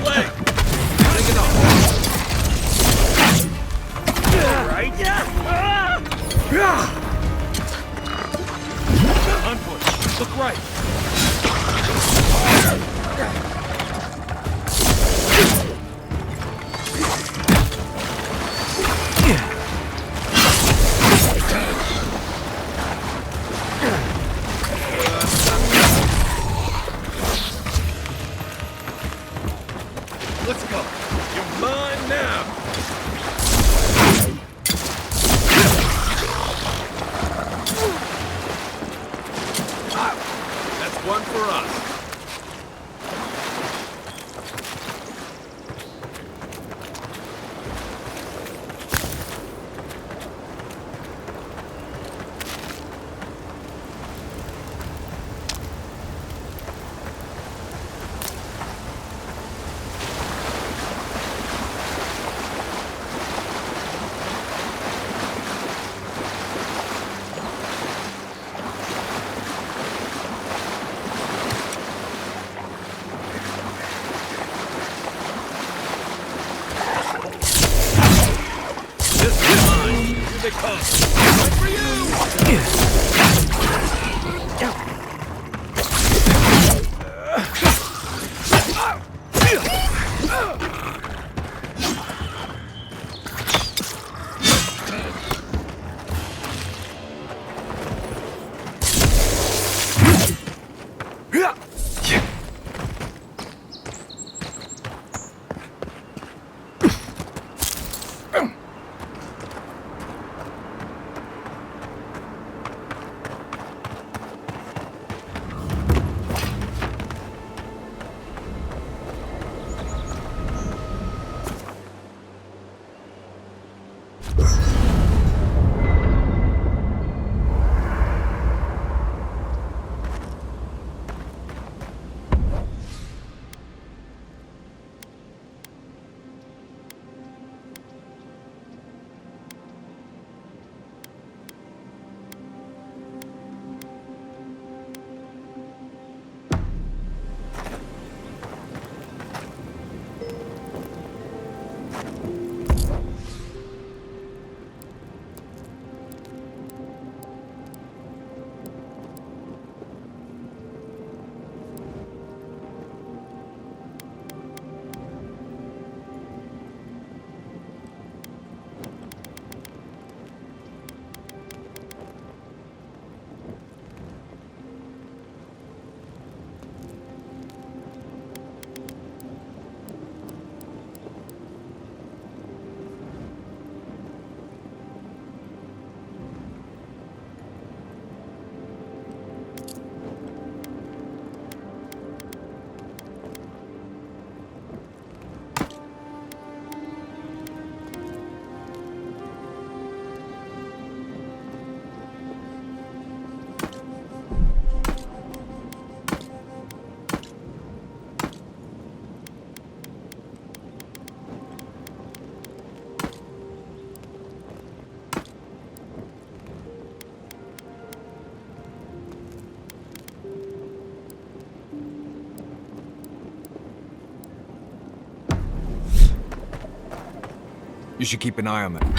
flank! Take it off! Alright! On foot! Look right! Let's go! You're mine now! That's one for us. They come. Right for you! You should keep an eye on them.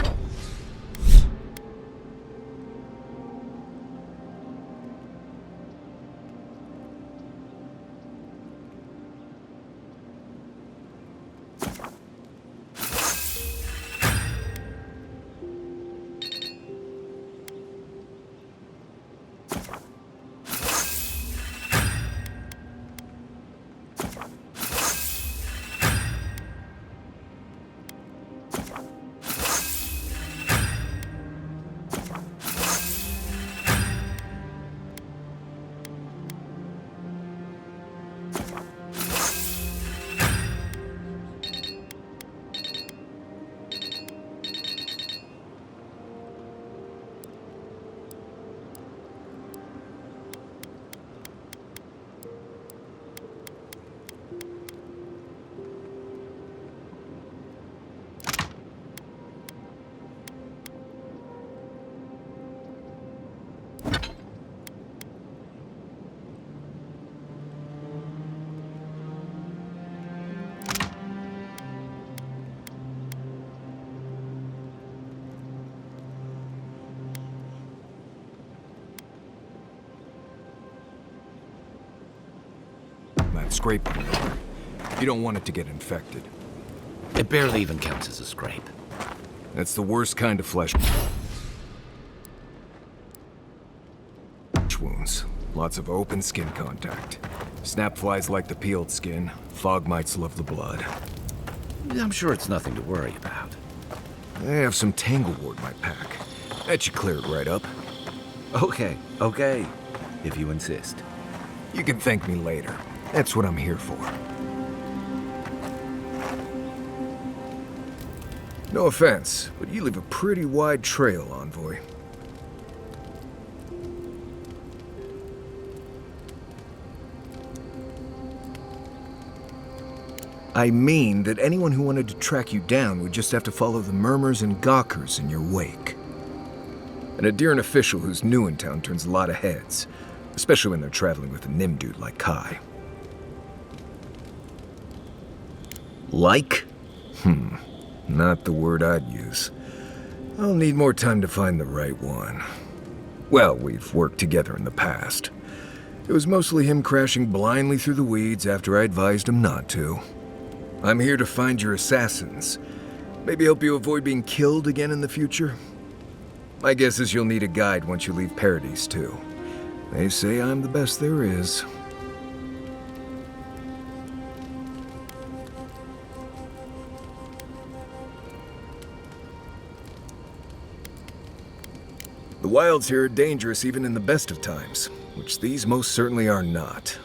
and scrape on it. You don't want it to get infected. It barely even counts as a scrape. That's the worst kind of flesh wounds. Lots of open skin contact. Snap flies like the peeled skin. Fog mites love the blood. I'm sure it's nothing to worry about. I have some tanglewort in my pack. That should clear it right up. Okay, if you insist. You can thank me later. That's what I'm here for. No offense, but you leave a pretty wide trail, Envoy. I mean that anyone who wanted to track you down would just have to follow the murmurs and gawkers in your wake. An Aedyran official who's new in town turns a lot of heads, especially when they're traveling with a Nim dude like Kai. Like? Not the word I'd use. I'll need more time to find the right one. Well, we've worked together in the past. It was mostly him crashing blindly through the weeds after I advised him not to. I'm here to find your assassins. Maybe help you avoid being killed again in the future. My guess is you'll need a guide once you leave Paradise, too. They say I'm the best there is. The wilds here are dangerous even in the best of times, which these most certainly are not.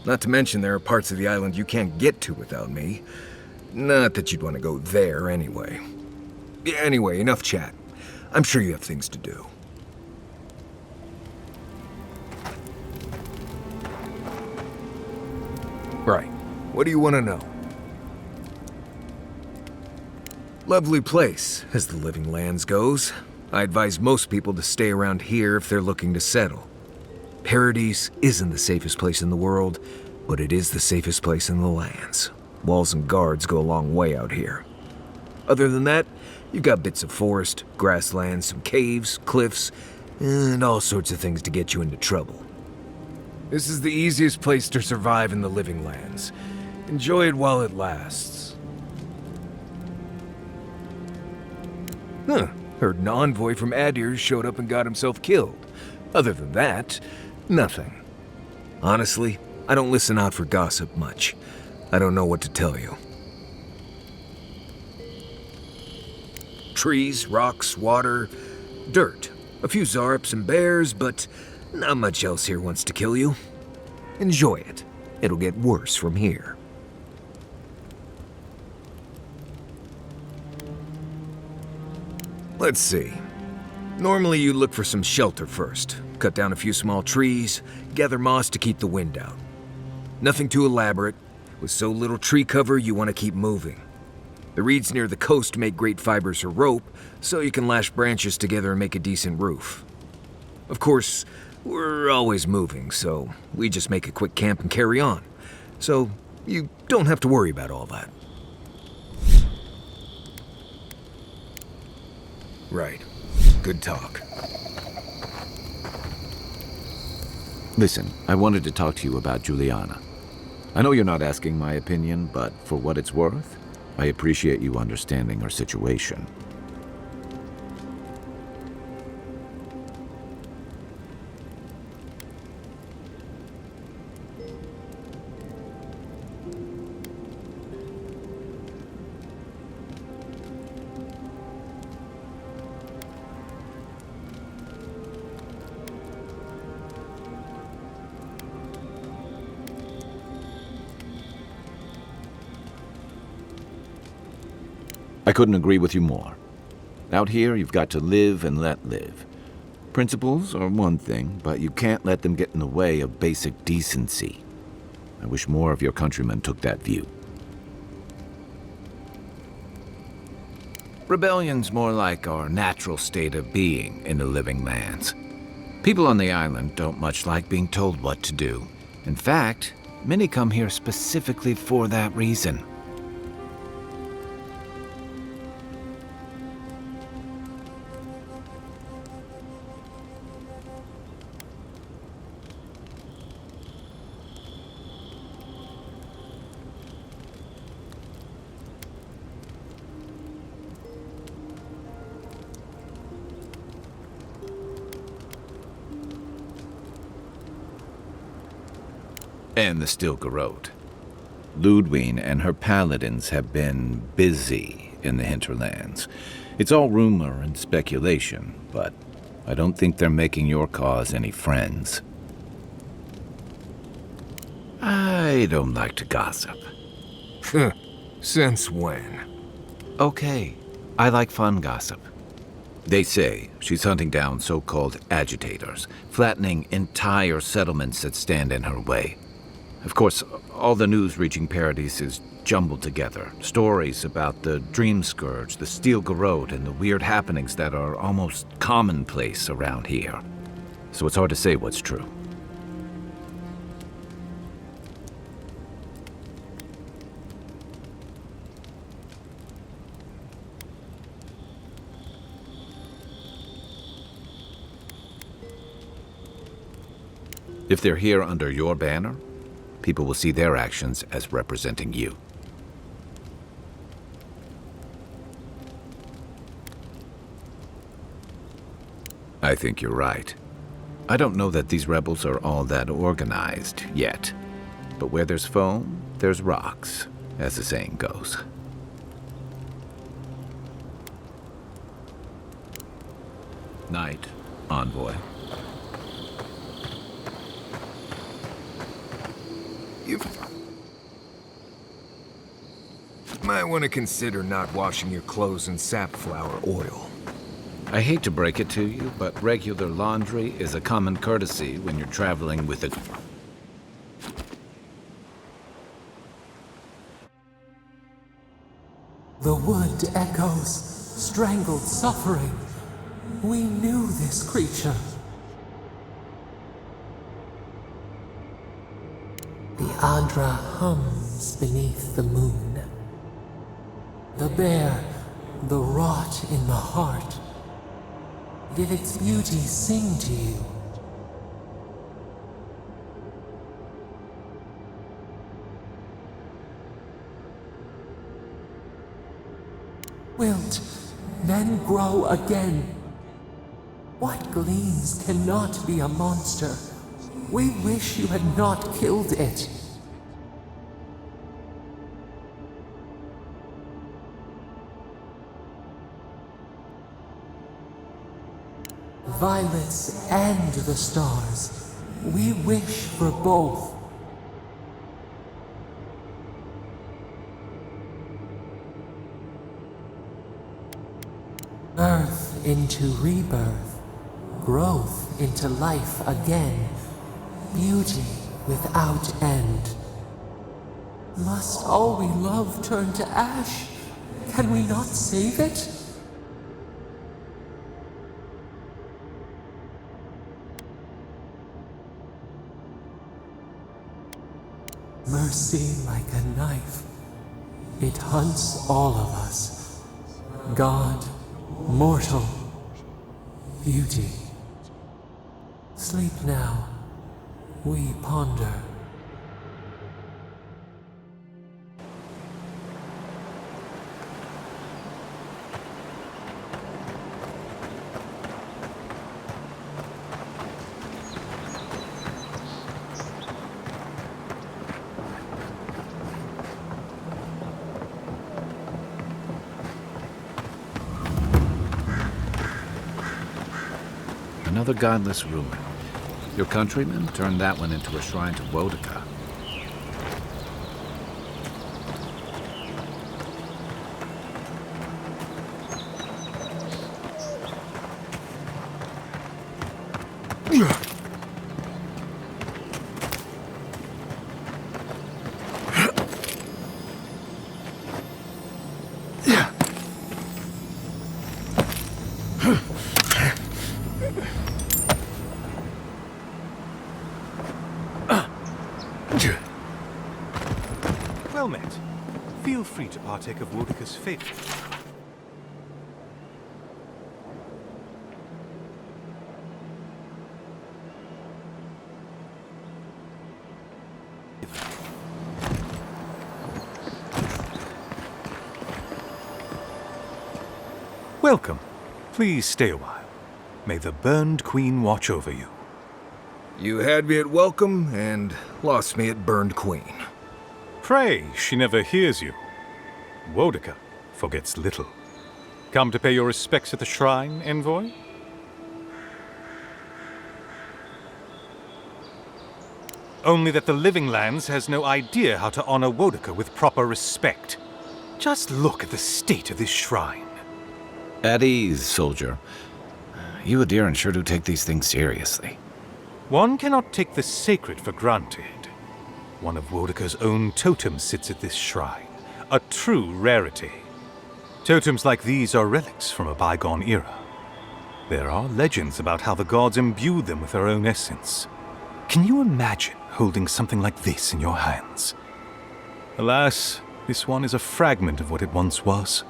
Not to mention there are parts of the island you can't get to without me. Not that you'd want to go there anyway. Anyway, enough chat. I'm sure you have things to do. Right. What do you want to know? Lovely place, as the living lands goes. I advise most people to stay around here if they're looking to settle. Paradise isn't the safest place in the world, but it is the safest place in the lands. Walls and guards go a long way out here. Other than that, you've got bits of forest, grasslands, some caves, cliffs, and all sorts of things to get you into trouble. This is the easiest place to survive in the living lands. Enjoy it while it lasts. Heard an envoy from Aedyr showed up and got himself killed. Other than that, nothing. Honestly, I don't listen out for gossip much. I don't know what to tell you. Trees, rocks, water, dirt. A few Zarps and bears, but not much else here wants to kill you. Enjoy it. It'll get worse from here. Let's see. Normally you look for some shelter first. Cut down a few small trees, gather moss to keep the wind out. Nothing too elaborate. With so little tree cover, you want to keep moving. The reeds near the coast make great fibers for rope, so you can lash branches together and make a decent roof. Of course, we're always moving, so we just make a quick camp and carry on. So you don't have to worry about all that. Right. Good talk. Listen, I wanted to talk to you about Juliana. I know you're not asking my opinion, but for what it's worth, I appreciate you understanding her situation. I couldn't agree with you more. Out here, you've got to live and let live. Principles are one thing, but you can't let them get in the way of basic decency. I wish more of your countrymen took that view. Rebellion's more like our natural state of being in the living lands. People on the island don't much like being told what to do. In fact, many come here specifically for that reason. And the Stilgarode. Ludwine and her paladins have been busy in the hinterlands. It's all rumor and speculation, but I don't think they're making your cause any friends. I don't like to gossip. Since when? Okay, I like fun gossip. They say she's hunting down so-called agitators, flattening entire settlements that stand in her way. Of course, all the news reaching Paradis is jumbled together. Stories about the Dream Scourge, the Stilgarode, and the weird happenings that are almost commonplace around here. So it's hard to say what's true. If they're here under your banner, people will see their actions as representing you. I think you're right. I don't know that these rebels are all that organized yet. But where there's foam, there's rocks, as the saying goes. Night, envoy. You might want to consider not washing your clothes in safflower oil. I hate to break it to you, but regular laundry is a common courtesy when you're traveling with a... The wood echoes, strangled suffering. We knew this creature. The Aedyr hums beneath the moon. The bear, the rot in the heart. Did its beauty sing to you? Wilt then grow again. What gleams cannot be a monster? We wish you had not killed it. Violets and the stars. We wish for both. Birth into rebirth. Growth into life again. Beauty without end. Must all we love turn to ash? Can we not save it? Mercy like a knife. It hunts all of us. God, mortal, beauty. Sleep now. We ponder. Another godless ruin. Your countrymen turned that one into a shrine to Wodika. Well met. Feel free to partake of Wodika's fate. Welcome. Please stay a while. May the Burned Queen watch over you. You had me at welcome, and Lost me at Burned Queen. Pray, she never hears you. Wodeka forgets little. Come to pay your respects at the shrine, envoy? Only that the Living Lands has no idea how to honor Wodeka with proper respect. Just look at the state of this shrine. At ease, soldier. You Aedyran sure do take these things seriously. One cannot take the sacred for granted. One of Wodeka's own totems sits at this shrine, a true rarity. Totems like these are relics from a bygone era. There are legends about how the gods imbued them with their own essence. Can you imagine holding something like this in your hands? Alas, this one is a fragment of what it once was.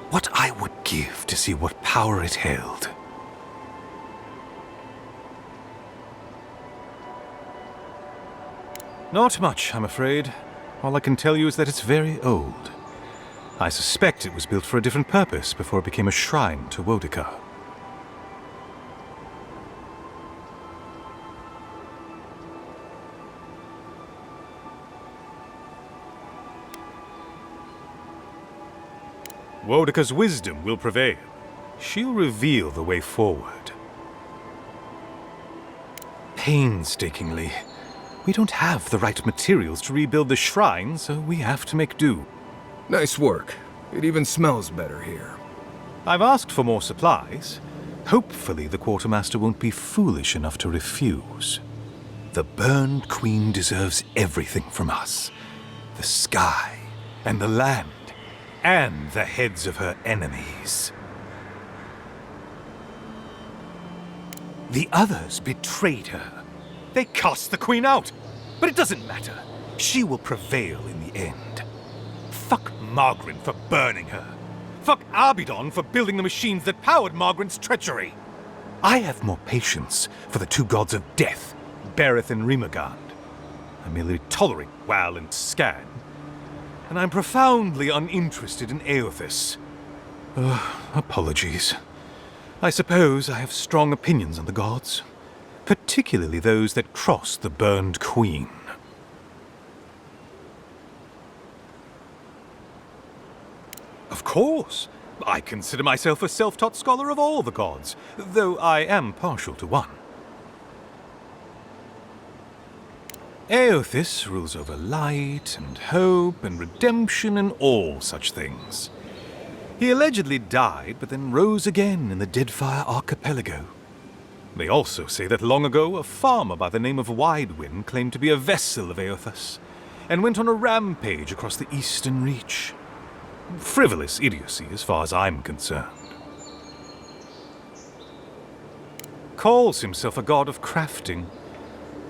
What I would give to see what power it held. Not much, I'm afraid. All I can tell you is that it's very old. I suspect it was built for a different purpose before it became a shrine to Wodeka. Wodeka's wisdom will prevail. She'll reveal the way forward. Painstakingly. We don't have the right materials to rebuild the shrine, so we have to make do. Nice work. It even smells better here. I've asked for more supplies. Hopefully the quartermaster won't be foolish enough to refuse. The Burned Queen deserves everything from us. The sky, and the land, and the heads of her enemies. The others betrayed her. They cast the Queen out. But it doesn't matter. She will prevail in the end. Fuck Margaret for burning her. Fuck Abidon for building the machines that powered Margaret's treachery. I have more patience for the two gods of death, Berith and Rimagand. I merely tolerate Wal and Scan. And I'm profoundly uninterested in Eothas. Apologies. I suppose I have strong opinions on the gods. Particularly those that cross the Burned Queen. Of course, I consider myself a self-taught scholar of all the gods, though I am partial to one. Eothas rules over light and hope and redemption and all such things. He allegedly died, but then rose again in the Deadfire Archipelago. They also say that long ago, a farmer by the name of Widewind claimed to be a vessel of Eothas, and went on a rampage across the Eastern Reach. Frivolous idiocy, as far as I'm concerned. Calls himself a god of crafting,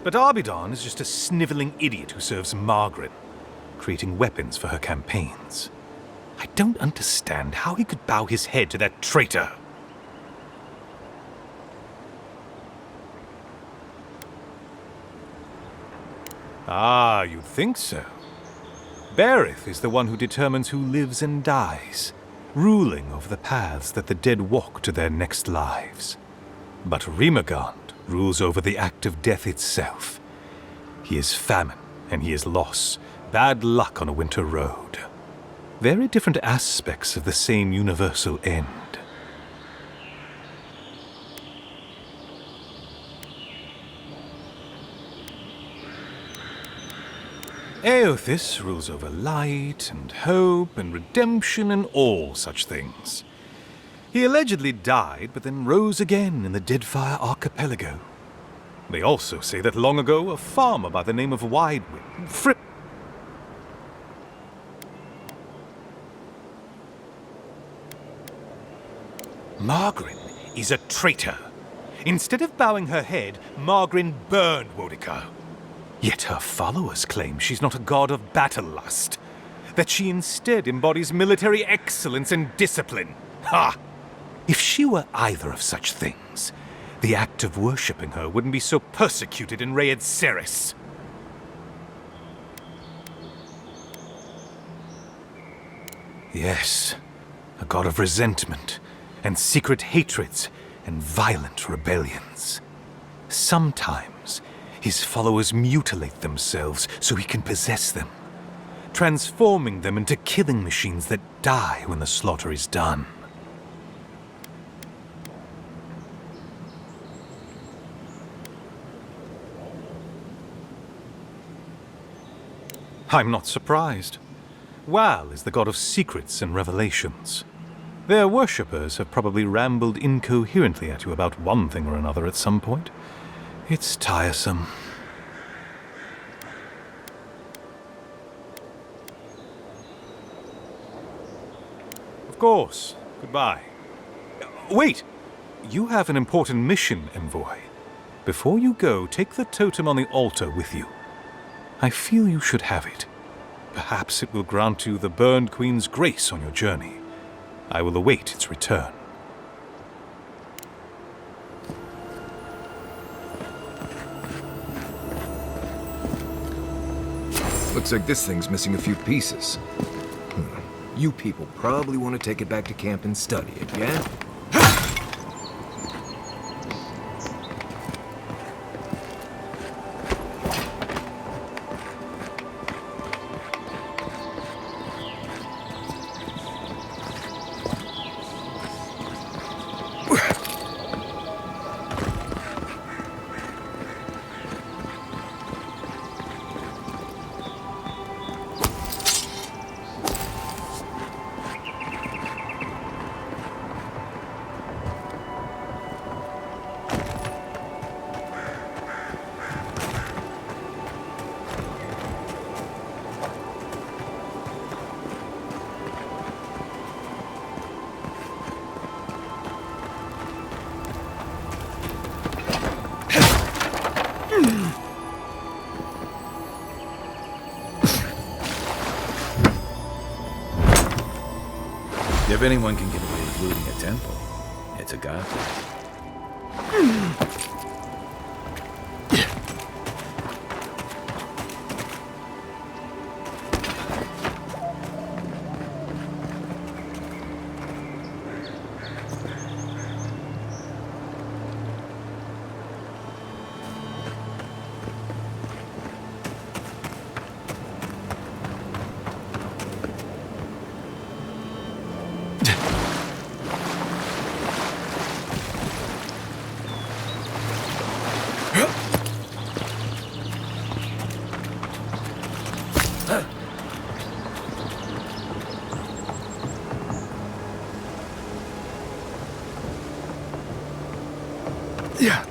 but Abidon is just a sniveling idiot who serves Margaret, creating weapons for her campaigns. I don't understand how he could bow his head to that traitor. Ah, you'd think so. Berith is the one who determines who lives and dies, ruling over the paths that the dead walk to their next lives. But Rimagand rules over the act of death itself. He is famine, and he is loss, bad luck on a winter road. Very different aspects of the same universal end. Eothas rules over light and hope and redemption and all such things. He allegedly died, but then rose again in the Deadfire Archipelago. They also say that long ago, a farmer by the name of Widewind Margaret is a traitor. Instead of bowing her head, Margaret burned Wodeka. Yet her followers claim she's not a god of battle lust, that she instead embodies military excellence and discipline. Ha! If she were either of such things, the act of worshipping her wouldn't be so persecuted in Rayed Ceres. Yes, a god of resentment, and secret hatreds, and violent rebellions. Sometimes his followers mutilate themselves so he can possess them, transforming them into killing machines that die when the slaughter is done. I'm not surprised. Wal is the god of secrets and revelations. Their worshippers have probably rambled incoherently at you about one thing or another at some point. It's tiresome. Of course. Goodbye. Wait! You have an important mission, envoy. Before you go, take the totem on the altar with you. I feel you should have it. Perhaps it will grant you the Burned Queen's grace on your journey. I will await its return. Looks like this thing's missing a few pieces. You people probably want to take it back to camp and study it, yeah? If anyone can get away with looting a temple, it's a god. Yeah.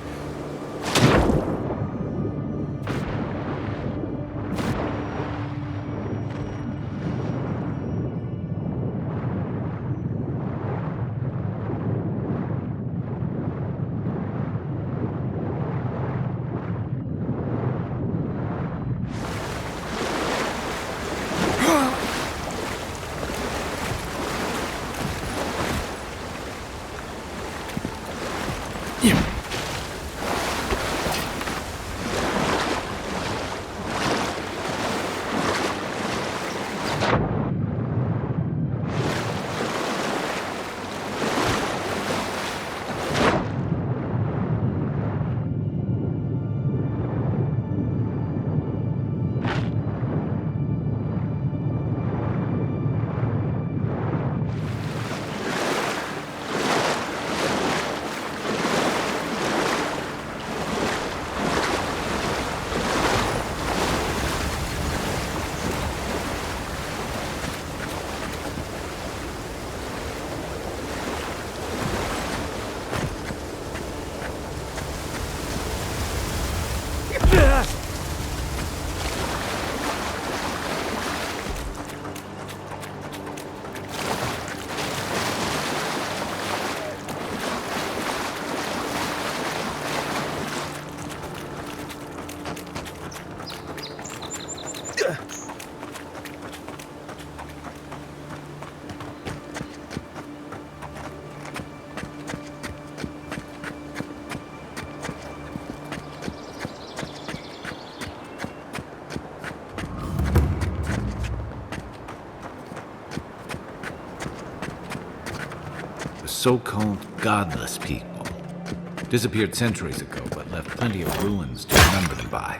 So-called godless people disappeared centuries ago, but left plenty of ruins to remember them by.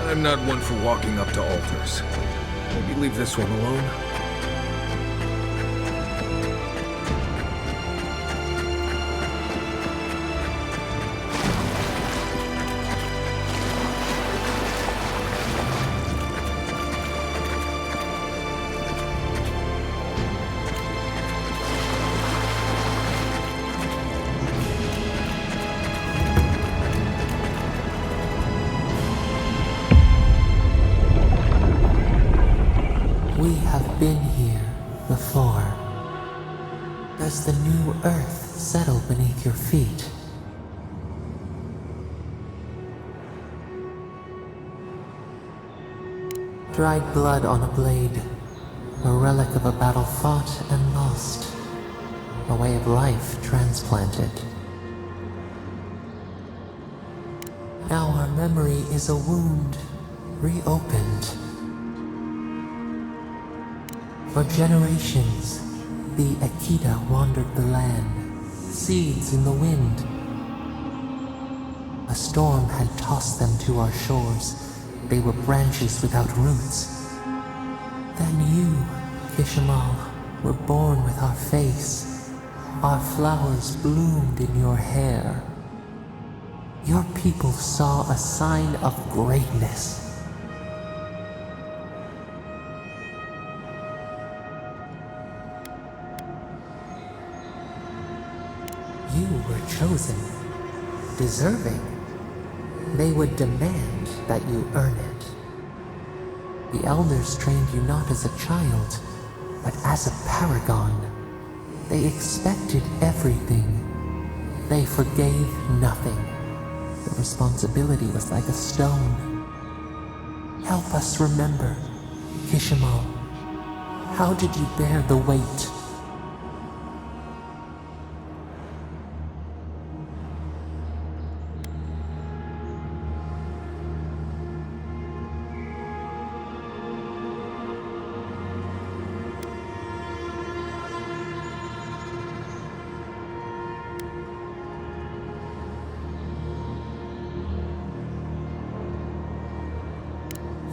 I'm not one for walking up to altars. Maybe leave this one alone. We have been here before. Does the new earth settle beneath your feet? Dried blood on a blade, a relic of a battle fought and lost, a way of life transplanted. Now our memory is a wound reopened. For generations, the Akita wandered the land, seeds in the wind. A storm had tossed them to our shores. They were branches without roots. Then you, Kishimal, were born with our face. Our flowers bloomed in your hair. Your people saw a sign of greatness. You were chosen, deserving. They would demand that you earn it. The elders trained you not as a child, but as a paragon. They expected everything. They forgave nothing. The responsibility was like a stone. Help us remember, Kishimal. How did you bear the weight?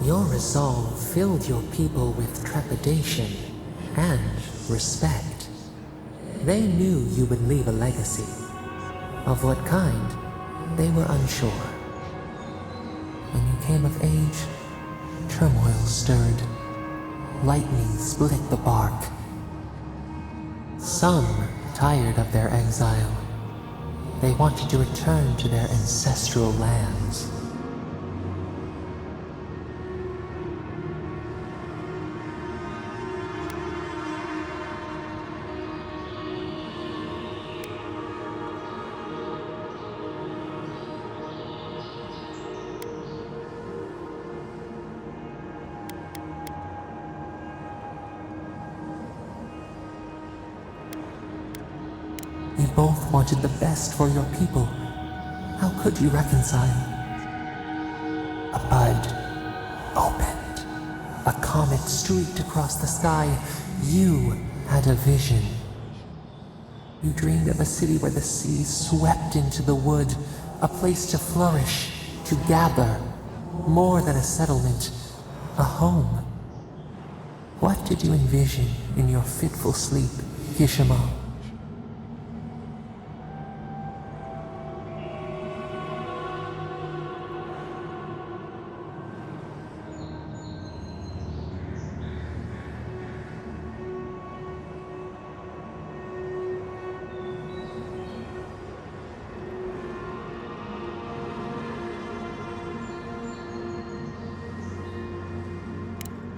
Your resolve filled your people with trepidation and respect. They knew you would leave a legacy. Of what kind, they were unsure. When you came of age, turmoil stirred. Lightning split the bark. Some tired of their exile. They wanted to return to their ancestral lands. You both wanted the best for your people. How could you reconcile? A bud opened. A comet streaked across the sky. You had a vision. You dreamed of a city where the sea swept into the wood, a place to flourish, to gather, more than a settlement, a home. What did you envision in your fitful sleep, Kishimal?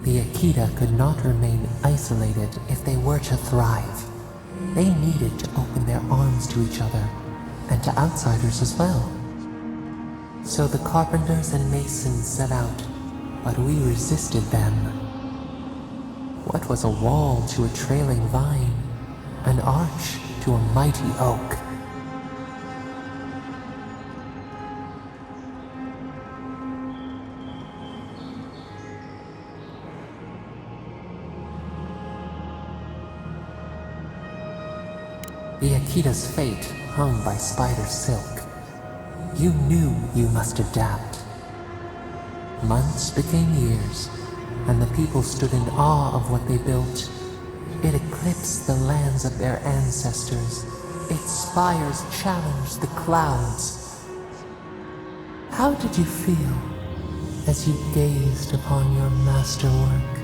The Akita could not remain isolated if they were to thrive. They needed to open their arms to each other, and to outsiders as well. So the carpenters and masons set out, but we resisted them. What was a wall to a trailing vine, an arch to a mighty oak? The Akita's fate hung by spider silk. You knew you must adapt. Months became years, and the people stood in awe of what they built. It eclipsed the lands of their ancestors. Its spires challenged the clouds. How did you feel as you gazed upon your masterwork?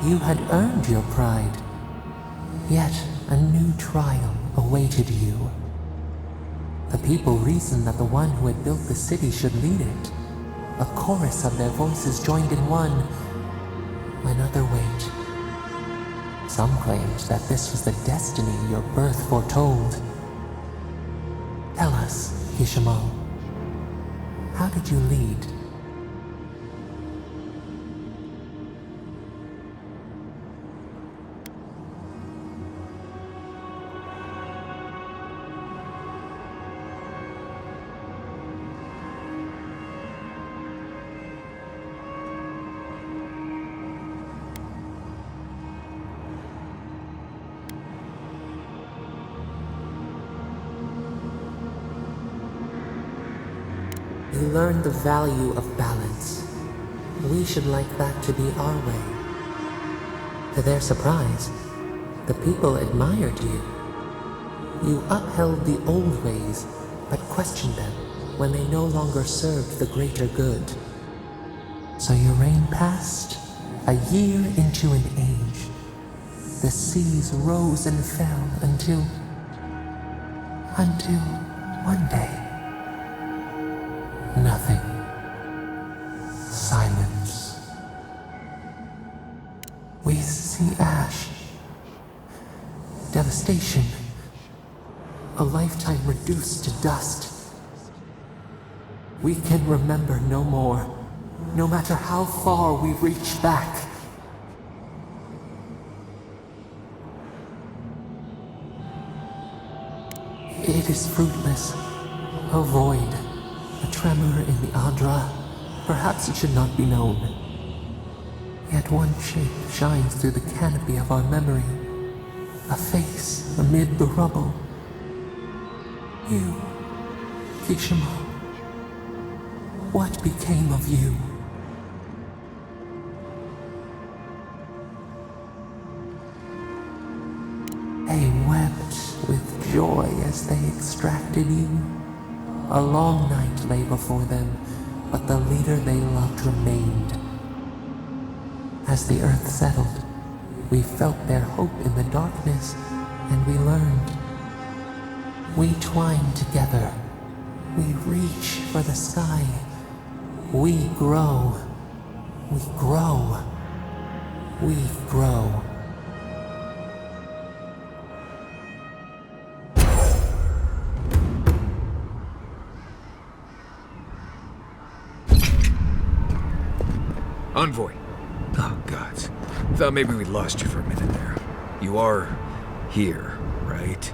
You had earned your pride, yet a new trial awaited you. The people reasoned that the one who had built the city should lead it. A chorus of their voices joined in one, when other wait. Some claimed that this was the destiny your birth foretold. Tell us, Kishimo, how did you lead? You learned the value of balance. We should like that to be our way. To their surprise, the people admired you. You upheld the old ways, but questioned them when they no longer served the greater good. So your reign passed, a year into an age. The seas rose and fell until one day. Nothing. Silence. We see ash. Devastation. A lifetime reduced to dust. We can remember no more, no matter how far we reach back. It is fruitless. A void. A tremor in the Adra. Perhaps it should not be known. Yet one shape shines through the canopy of our memory. A face amid the rubble. You, Kishimo. What became of you? They wept with joy as they extracted you. A long night lay before them, but the leader they loved remained. As the earth settled, we felt their hope in the darkness, and we learned. We twine together. We reach for the sky. We grow. We grow. We grow. Envoy. Oh, gods. Thought maybe we lost you for a minute there. You are here, right?